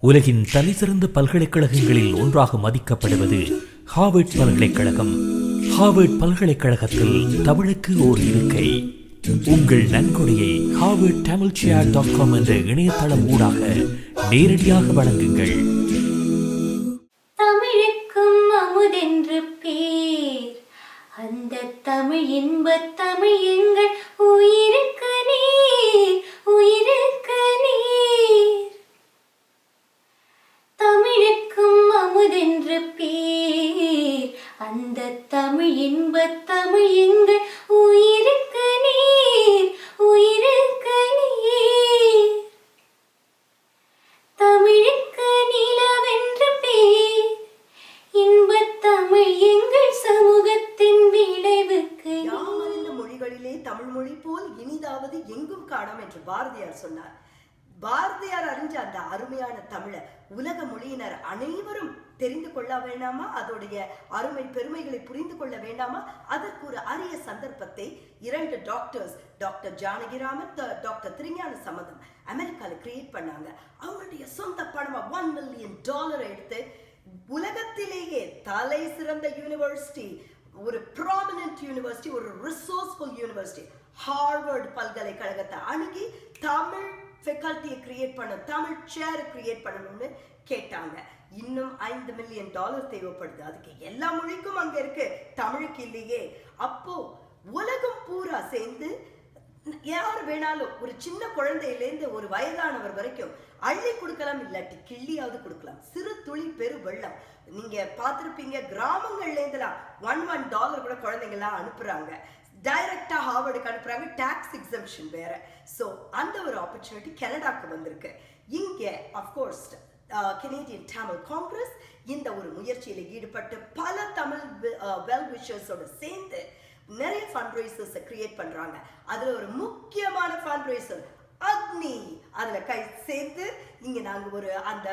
உலகின் தலைசிறந்த பல்கலைக்கழகங்களில் ஒன்றாக மதிக்கப்படுவது ஹார்வர்ட் பல்கலைக்கழகம். ஹார்வர்ட் பல்கலைக்கழகத்தில் தமிழுக்கு ஓர் இருக்கை. உங்கள் நன்கொடையை harvardtamilchair.com என்ற இணையதளம் ஊடாக நேரடியாக வழங்குங்கள். தமிழுக்கும் அமுதென்று பேர், அந்த தமிழ் இன்பத் தமிழ் எங்கள் உயிருக்கு நீர், உயிருக்கு நீர். தமிழுக்கும் அமுதென்று பேர், அந்த தமிழ் இன்பத் தமிழ் எங்கள் உயிருக்கு நீர், உயிருக்கு நீர். தமிழுக்கு நிலவென்று பேர், இன்பத் தமிழ் எங்கள் சமூகத்தின் விளைவுக்கு. யாமறிந்த மொழிகளிலே தமிழ் மொழி போல் இனிதாவது எங்கும் காணோம் என்று பாரதியார் சொன்னார். பாரதியார் அறிஞ்ச அந்த அருமையான தமிழை உலக மொழியினர் அனைவரும் தெரிந்து கொள்ள வேண்டாமா? அதோடைய அருமை பெருமைகளை புரிந்து கொள்ள வேண்டாமா? அதற்கு ஒரு அரிய சந்தர்ப்பத்தை இரண்டு டாக்டர்ஸ், டாக்டர் ஜானகிராமன், டாக்டர் திருஞான சம்பந்தம், அமெரிக்காவில் கிரியேட் பண்ணாங்க. அவங்களுடைய சொந்த பணமா $1 மில்லியன் எடுத்து உலகத்திலேயே தலை சிறந்த யூனிவர்சிட்டி, ஒரு ப்ராமினன்ட் யூனிவர்சிட்டி, ஒரு ரிசோர்ஸ்ஃபுல் யூனிவர்சிட்டி ஹார்வர்ட் பல்கலைக்கழகத்தை அணுகி தமிழ் ஃபேக்கல்ட்டியை கிரியேட் பண்ண, தமிழ் சேர் கிரியேட் பண்ணணும்னு கேட்டாங்க. இன்னும் $5 மில்லியன் தேவைப்படுது. அதுக்கு எல்லா மொழிக்கும் அங்க இருக்கு, தமிழுக்கு இல்லையே. அப்போ உலகம் பூரா சேர்ந்து யார் வேணாலும், ஒரு சின்ன குழந்தையிலேருந்து ஒரு வயதானவர் வரைக்கும் அள்ளி கொடுக்கலாம், இல்லாட்டி கிள்ளியாவது கொடுக்கலாம். சிறு துளி பெரு வெள்ளம். நீங்க பார்த்திருப்பீங்க, கிராமங்கள்ல இருந்துலாம் $1 கூட குழந்தைங்க எல்லாம் அனுப்புறாங்க. டைரக்டா ஹார்வர்டுக்கு அனுப்புறாங்க, டாக்ஸ் எக்ஸம்ஷன் வேற. ஸோ அந்த ஒரு ஆப்பர்ச்சுனிட்டி கனடாக்கு வந்திருக்கு. இங்க அஃப்கோர்ஸ் கெனடியன் தமிழ் காங்கிரஸ் இந்த ஒரு முயற்சியில ஈடுபட்டு பல தமிழ் வெல் விஷர்ஸோட சேர்ந்து நிறைய ஃபண்ட் ரைசர்ஸை கிரியேட் பண்றாங்க. அதுல ஒரு முக்கியமான ஃபண்ட் ரைசர் அக்னி. அதுல கை சேர்த்து இங்க நாங்க ஒரு அந்த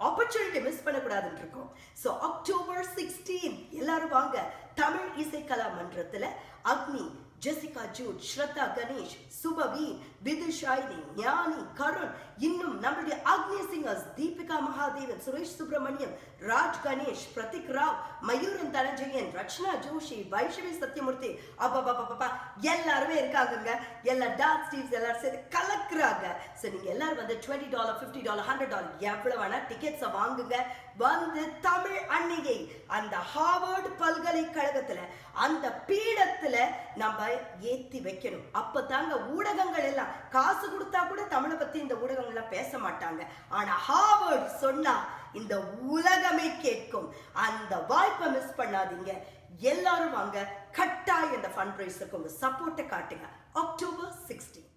ஆப்பர்ச்சுனிட்டி மிஸ் பண்ணக்கூடாதுன்னு இருக்கோம். ஸோ அக்டோபர் 16 எல்லாரும் வாங்க. தமிழ் இசைக்கலா மன்றத்துல அக்னி, ஜெசிகா ஜூட், ஸ்ரத்தா கணேஷ், சுபவி, விதுஷாயினி, ஞானி, கருண், இன்னும் நம்மளுடைய அக்னி சிங்கர்ஸ் தீபிகா மகாதேவன், சுரேஷ் சுப்பிரமணியம், ராஜ் கணேஷ், பிரதீக் ராவ், மயூரன் தனஞ்சயன், ரச்சனா ஜோஷி, வைஷ்ணவி சத்யமூர்த்தி, அப்பா எல்லாருமே இருக்காங்க. எல்லா டான்ஸ் டீம்ஸ் எல்லாரும் சேர்ந்து கலக்குறாங்க. ஸோ நீங்க எல்லாரும் வந்து $20, $50, $100 எவ்வளவு வேணா டிக்கெட்ஸை வாங்குங்க. வந்து தமிழ் அன்னையை அந்த ஹார்வர்ட் பல்கலைக்கழகத்துல அந்த பீடத்துல நம்ம ஏத்தி வைக்கணும். அப்பதாங்க ஊடகங்கள் எல்லாம் காசு கொடுத்தா கூட தமிழை பத்தி இந்த ஊடகங்கள் எல்லாம் பேச மாட்டாங்க. ஆனா ஹார்வர்ட் சொன்னா இந்த உலகமே கேட்கும். அந்த வாய்ப்பை மிஸ் பண்ணாதீங்க. எல்லாரும் வாங்க. கட்டாயம் இந்த ஃபண்ட் ரைஸுக்கு உங்க சப்போர்ட்டை காட்டுங்க. அக்டோபர் 16.